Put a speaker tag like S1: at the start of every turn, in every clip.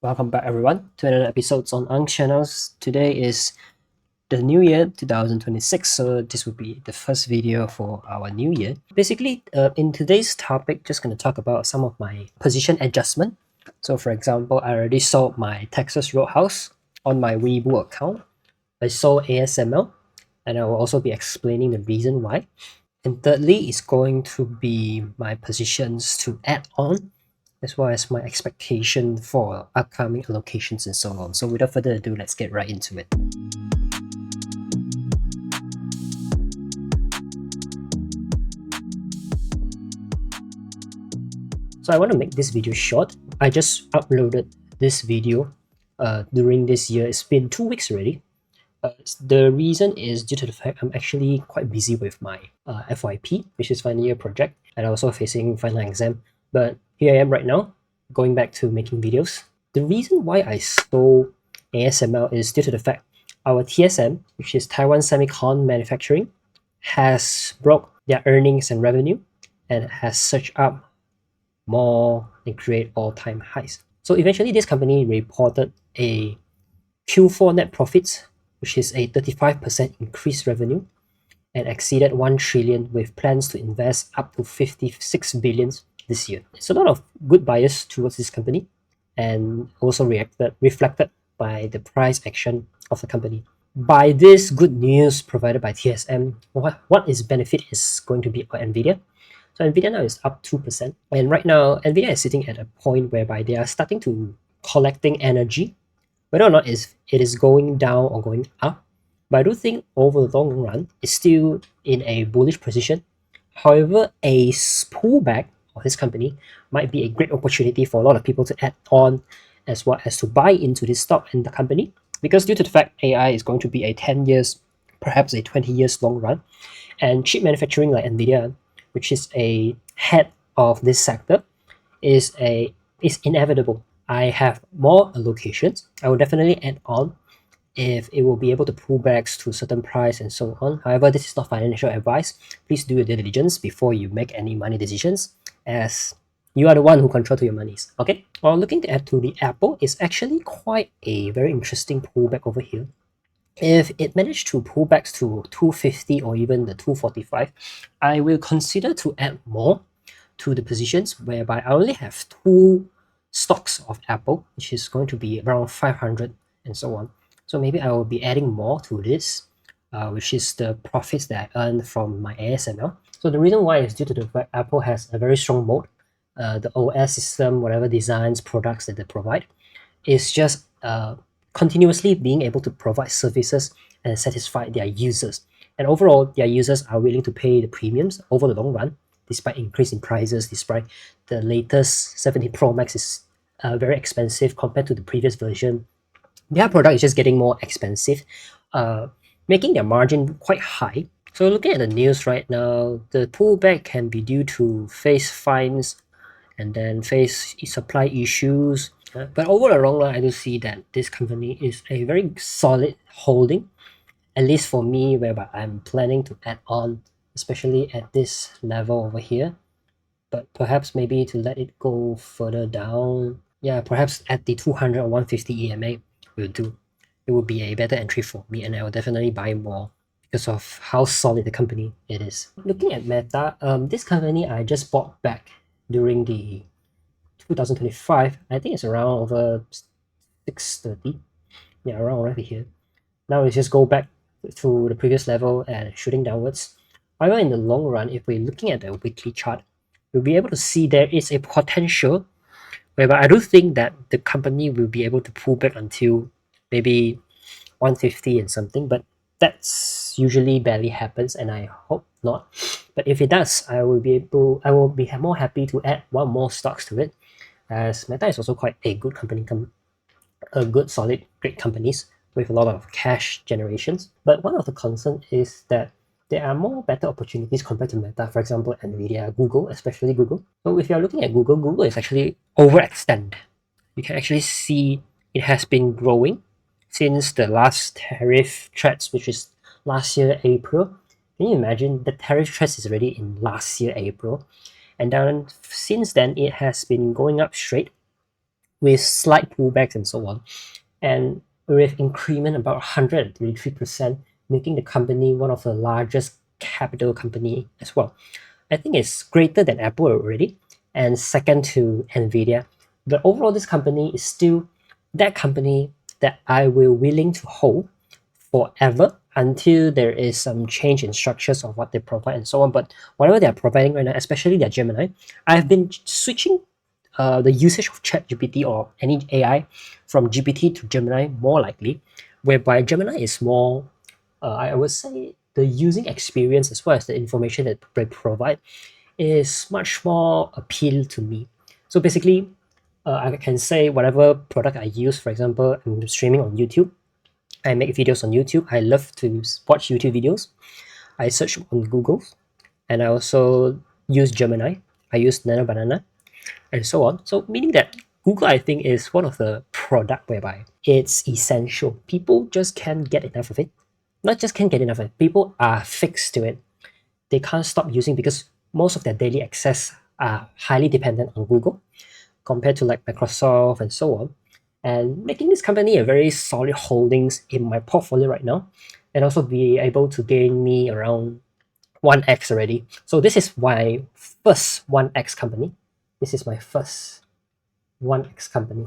S1: Welcome back everyone to another episode on Ang Channels. Today is the new year 2026, so this will be the first video for our new year. Basically, in today's topic, just going to talk about some of my position adjustment. So for example, I already sold my Texas Roadhouse on my Weibo account. I sold ASML, and I will also be explaining the reason why. And thirdly is going to be my positions to add on as well as my expectation for upcoming allocations and so on. So without further ado, let's get right into it. So I want to make this video short. I just uploaded this video during this year. It's been 2 weeks already. The reason is due to the fact I'm actually quite busy with my FYP, which is final year project, and I'm also facing final exam. But here I am right now, going back to making videos. The reason why I sold ASML is due to the fact our TSM, which is Taiwan Semicon Manufacturing, has broke their earnings and revenue and has surged up more and create all-time highs. So eventually this company reported a Q4 net profits, which is a 35% increased revenue and exceeded 1 trillion with plans to invest up to 56 billion this year. It's a lot of good bias towards this company and also reflected by the price action of the company. By this good news provided by TSM, what its benefit is going to be for NVIDIA. So NVIDIA now is up 2%. And right now, NVIDIA is sitting at a point whereby they are starting to collecting energy, whether or not it is going down or going up. But I do think over the long run, it's still in a bullish position. However, a pullback of this company might be a great opportunity for a lot of people to add on as well as to buy into this stock and the company. Because due to the fact AI is going to be a 10 years, perhaps a 20 years long run, and chip manufacturing like NVIDIA, which is a head of this sector, is inevitable. I have more allocations. I will definitely add on if it will be able to pull back to a certain price and so on. However, this is not financial advice. Please do your due diligence before you make any money decisions, as you are the one who controls your monies. Okay. Well, looking at to the Apple is actually quite a very interesting pullback over here. If it managed to pull back to 250 or even the 245, I will consider to add more to the positions whereby I only have 2 stocks of Apple, which is going to be around 500 and so on. So maybe I will be adding more to this, which is the profits that I earned from my ASML. So the reason why is due to the fact Apple has a very strong moat. The OS system, whatever designs, products that they provide, is just continuously being able to provide services and satisfy their users. And overall, their users are willing to pay the premiums over the long run, despite increase in prices, despite the latest 17 Pro Max is very expensive compared to the previous version. Their product is just getting more expensive, making their margin quite high. So looking at the news right now, the pullback can be due to face fines and then face supply issues. But over the long run, I do see that this company is a very solid holding, at least for me, whereby I'm planning to add on, especially at this level over here. But perhaps maybe to let it go further down. Yeah, perhaps at the 200 or 150 EMA will do. It will be a better entry for me, and I will definitely buy more because of how solid the company it is. Looking at Meta, this company I just bought back during the 2025. I think it's around over 630. Yeah, around right here. Now it's just go back to the previous level and shooting downwards. However, in the long run, if we're looking at the weekly chart, you'll be able to see there is a potential whereby I do think that the company will be able to pull back until maybe 150 and something, but that's usually barely happens, and I hope not. But if it does, I will be more happy to add one more stocks to it, as Meta is also quite a good company, a good solid great companies with a lot of cash generations. But one of the concerns is that there are more better opportunities compared to Meta, for example, NVIDIA, Google, especially Google. So if you're looking at Google, Google is actually overextend. You can actually see it has been growing since the last tariff threats, which is last year, April. Can you imagine the tariff threats is already in last year, April? And then since then, it has been going up straight. with slight pullbacks and so on, and with increment about 133%, making the company one of the largest capital company as well. I think it's greater than Apple already, and second to Nvidia. But overall, this company is still that company that I will willing to hold forever until there is some change in structures of what they provide and so on. But whatever they are providing right now, especially their Gemini, I've been switching the usage of ChatGPT or any AI from GPT to Gemini more likely, whereby Gemini is more, I would say, the using experience as well as the information that they provide is much more appeal to me. So basically, I can say whatever product I use, for example, I'm streaming on YouTube. I make videos on YouTube. I love to watch YouTube videos. I search on Google, and I also use Gemini. I use Nano Banana, and so on. So meaning that Google, I think, is one of the product whereby it's essential. People just can't get enough of it. Not just can't get enough of it. People are fixed to it. They can't stop using because most of their daily access are highly dependent on Google compared to like Microsoft and so on. And making this company a very solid holdings in my portfolio right now, and also be able to gain me around 1x already. So this is my first 1x company. This is my first 1x company,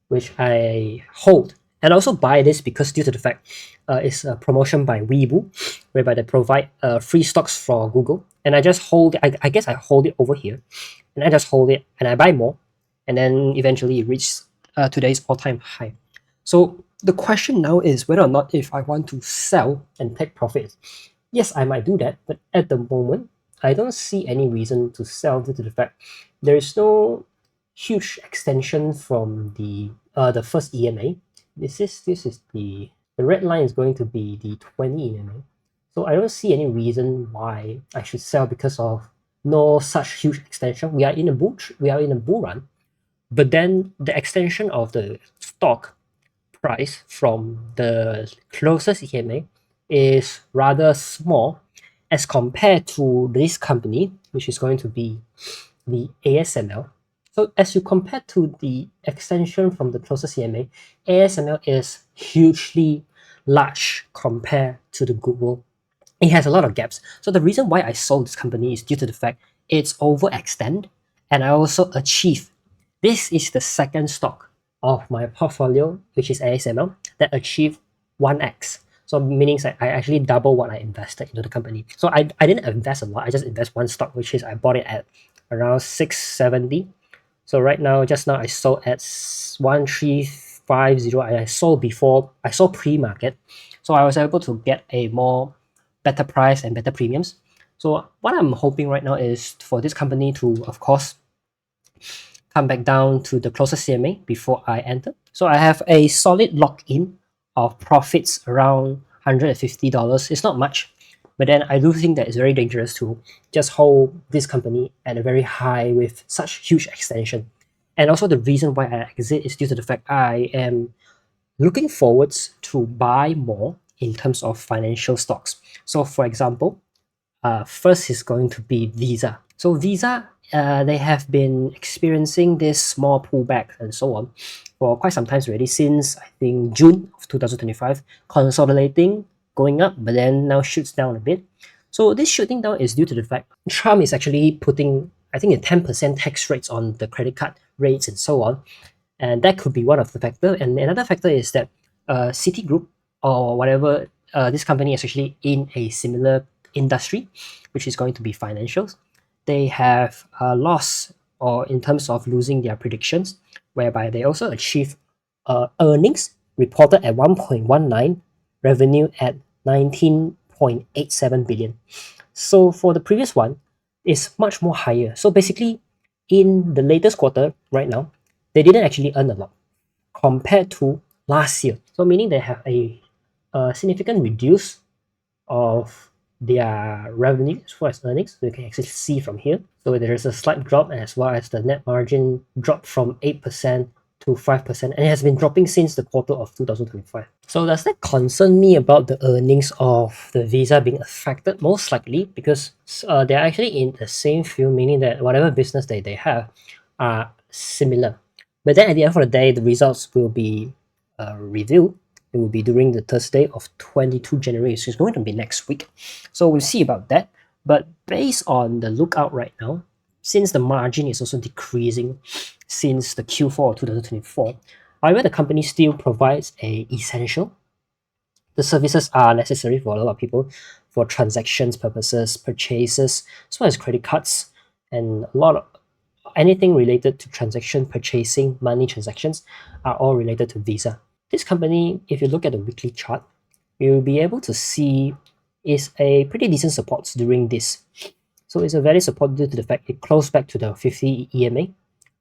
S1: which I hold. And I also buy this because due to the fact it's a promotion by Weibo, whereby they provide free stocks for Google. And I just hold it, I guess I hold it over here. And I just hold it and I buy more. And then eventually it reaches today's all-time high. So the question now is whether or not if I want to sell and take profits. Yes, I might do that, but at the moment, I don't see any reason to sell due to the fact there is no huge extension from the first EMA. This is the red line is going to be the 20 EMA. So I don't see any reason why I should sell because of no such huge extension. We are in a bull run, but then the extension of the stock price from the closest EMA is rather small as compared to this company, which is going to be the ASML. So as you compare to the extension from the closest EMA, ASML is hugely large compared to the Google. It has a lot of gaps. So the reason why I sold this company is due to the fact it's overextend, and I also achieve. This is the second stock of my portfolio, which is ASML, that achieved 1x. So meaning that I actually double what I invested into the company. So I didn't invest a lot. I just invest one stock, which is I bought it at around 670. So right now, just now I sold at 1350. I sold before, I sold pre-market. So I was able to get a more better price and better premiums. So what I'm hoping right now is for this company to, of course, come back down to the closest CMA before I enter. So I have a solid lock-in of profits around $150. It's not much, but then I do think that it's very dangerous to just hold this company at a very high with such huge extension. And also the reason why I exit is due to the fact I am looking forwards to buy more in terms of financial stocks. So for example, first is going to be Visa. So Visa, they have been experiencing this small pullback and so on for quite some time already, since I think June of 2025, consolidating, going up, but then now shoots down a bit. So this shooting down is due to the fact Trump is actually putting, I think, a 10% tax rates on the credit card rates and so on. And that could be one of the factor. And another factor is that Citigroup or whatever, this company is actually in a similar industry, which is going to be financials. They have a loss, or in terms of losing their predictions, whereby they also achieve earnings reported at 1.19, revenue at 19.87 billion. So for the previous one, it's much more higher. So basically, in the latest quarter right now, they didn't actually earn a lot compared to last year. So meaning they have a significant reduce of their revenue as well as earnings. So you can actually see from here. So there is a slight drop, as well as the net margin dropped from 8% to 5%, and it has been dropping since the quarter of 2025. So does that concern me about the earnings of the Visa being affected? Most likely, because they're actually in the same field, meaning that whatever business they have are similar. But then at the end of the day, the results will be revealed. It will be during the Thursday of 22 January. So it's going to be next week. So we'll see about that. But based on the lookout right now, since the margin is also decreasing since the Q4 of 2024, however, the company still provides a essential. The services are necessary for a lot of people for transactions purposes, purchases, as well as credit cards, and a lot of anything related to transaction, purchasing, money transactions are all related to Visa. This company, if you look at the weekly chart, you'll be able to see is a pretty decent support during this. So it's a very support due to the fact it closed back to the 50 EMA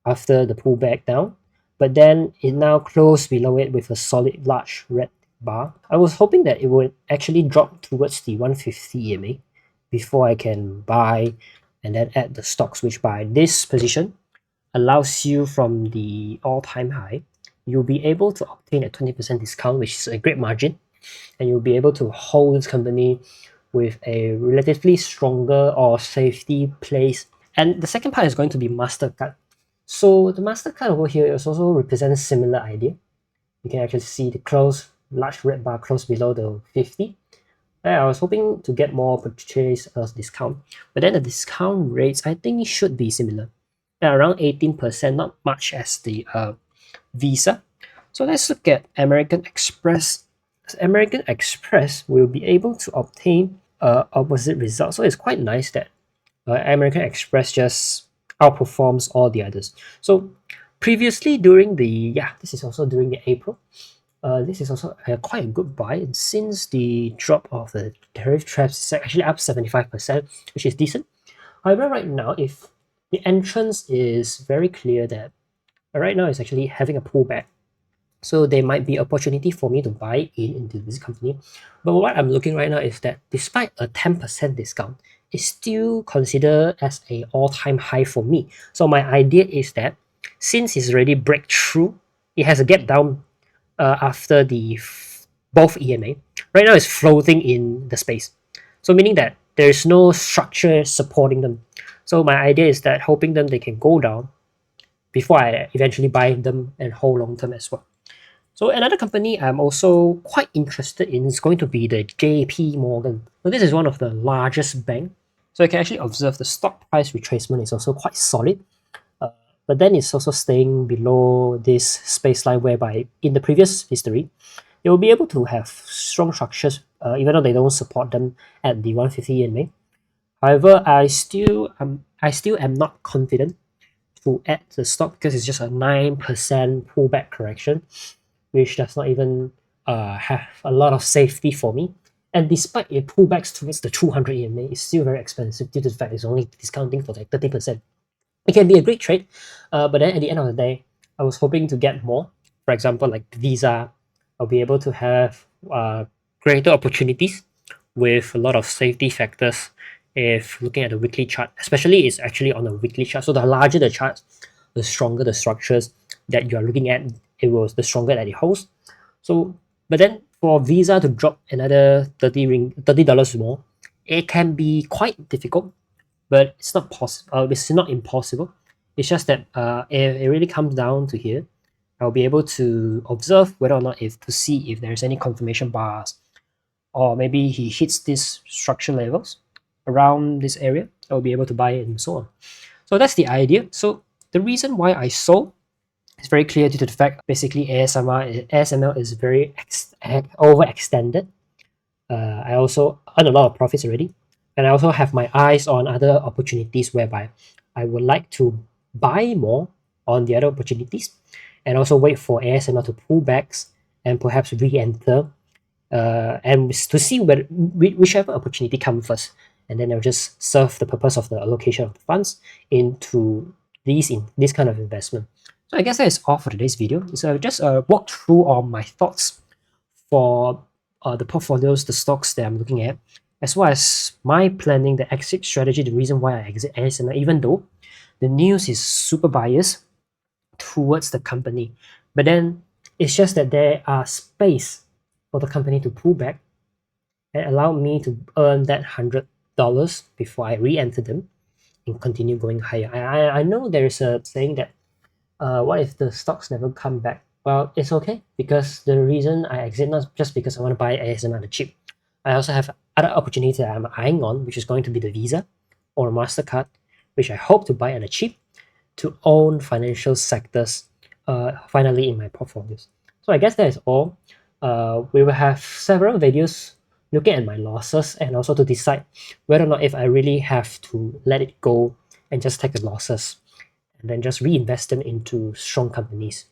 S1: after the pullback down, but then it now closed below it with a solid large red bar. I was hoping that it would actually drop towards the 150 EMA before I can buy and then add the stocks, which by this position allows you from the all-time high, you'll be able to obtain a 20% discount, which is a great margin, and you'll be able to hold this company with a relatively stronger or safety place. And the second part is going to be MasterCard. So the MasterCard over here is also represents a similar idea. You can actually see the close, large red bar close below the 50. I was hoping to get more purchase discount, but then the discount rates I think it should be similar, around 18%, not much as the Visa. So let's look at American Express. American Express will be able to obtain opposite results. So it's quite nice that American Express just outperforms all the others. So previously during the this is also during the April. This is also quite a good buy, and since the drop of the tariff traps is actually up 75%, which is decent. However, right now, if the entrance is very clear that right now it's actually having a pullback, so there might be opportunity for me to buy into this company. But what I'm looking right now is that despite a 10% discount, it's still considered as a all-time high for me. So my idea is that since it's already breakthrough, it has a gap down after the both EMA. Right now it's floating in the space. So meaning that there is no structure supporting them. So my idea is that hoping them they can go down before I eventually buy them and hold long term as well. So another company I'm also quite interested in is going to be the JP Morgan. So this is one of the largest bank. So you can actually observe the stock price retracement is also quite solid. But then it's also staying below this space line whereby in the previous history, they will be able to have strong structures even though they don't support them at the 150 EMA. However, I still am not confident to add the stock because it's just a 9% pullback correction, which does not even have a lot of safety for me. And despite it pullbacks towards the 200 EMA, it's still very expensive due to the fact it's only discounting for like 30%. It can be a great trade, but then at the end of the day, I was hoping to get more. For example, like Visa, I'll be able to have greater opportunities with a lot of safety factors if looking at the weekly chart, especially it's actually on a weekly chart. So the larger the charts, the stronger the structures that you are looking at, the stronger that it holds. So, but then for Visa to drop another $30 more, it can be quite difficult, but it's not possible. It's not impossible. It's just that if it really comes down to here, I'll be able to observe whether or not to see if there's any confirmation bars, or maybe he hits these structure levels around this area. I'll be able to buy it and so on. So that's the idea. So the reason why I sold is very clear due to the fact basically ASML is very overextended. I also earn a lot of profits already, and I also have my eyes on other opportunities whereby I would like to buy more on the other opportunities and also wait for ASML to pull back and perhaps re-enter and to see whichever opportunity comes first, and then I'll just serve the purpose of the allocation of the funds into this kind of investment. So I guess that is all for today's video. So just walk through all my thoughts for the portfolios, the stocks that I'm looking at, as well as my planning, the exit strategy, the reason why I exit ASML, even though the news is super biased towards the company. But then it's just that there are space for the company to pull back and allow me to earn that $100 before I re-enter them and continue going higher. I know there is a saying that What if the stocks never come back? Well, it's okay because the reason I exit not just because I want to buy ASM at a cheap. I also have other opportunities that I'm eyeing on, which is going to be the Visa or MasterCard, which I hope to buy at a cheap to own financial sectors finally in my portfolios. So I guess that is all. We will have several videos looking at my losses and also to decide whether or not if I really have to let it go and just take the losses and then just reinvest them into strong companies,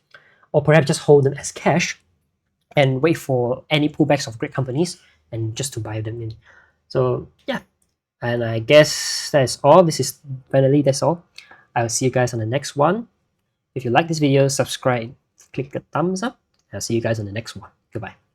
S1: or perhaps just hold them as cash and wait for any pullbacks of great companies and just to buy them in. So yeah, and I guess that's all. That's all. I'll see you guys on the next one. If you like this video, subscribe, click the thumbs up. I'll see you guys on the next one. Goodbye.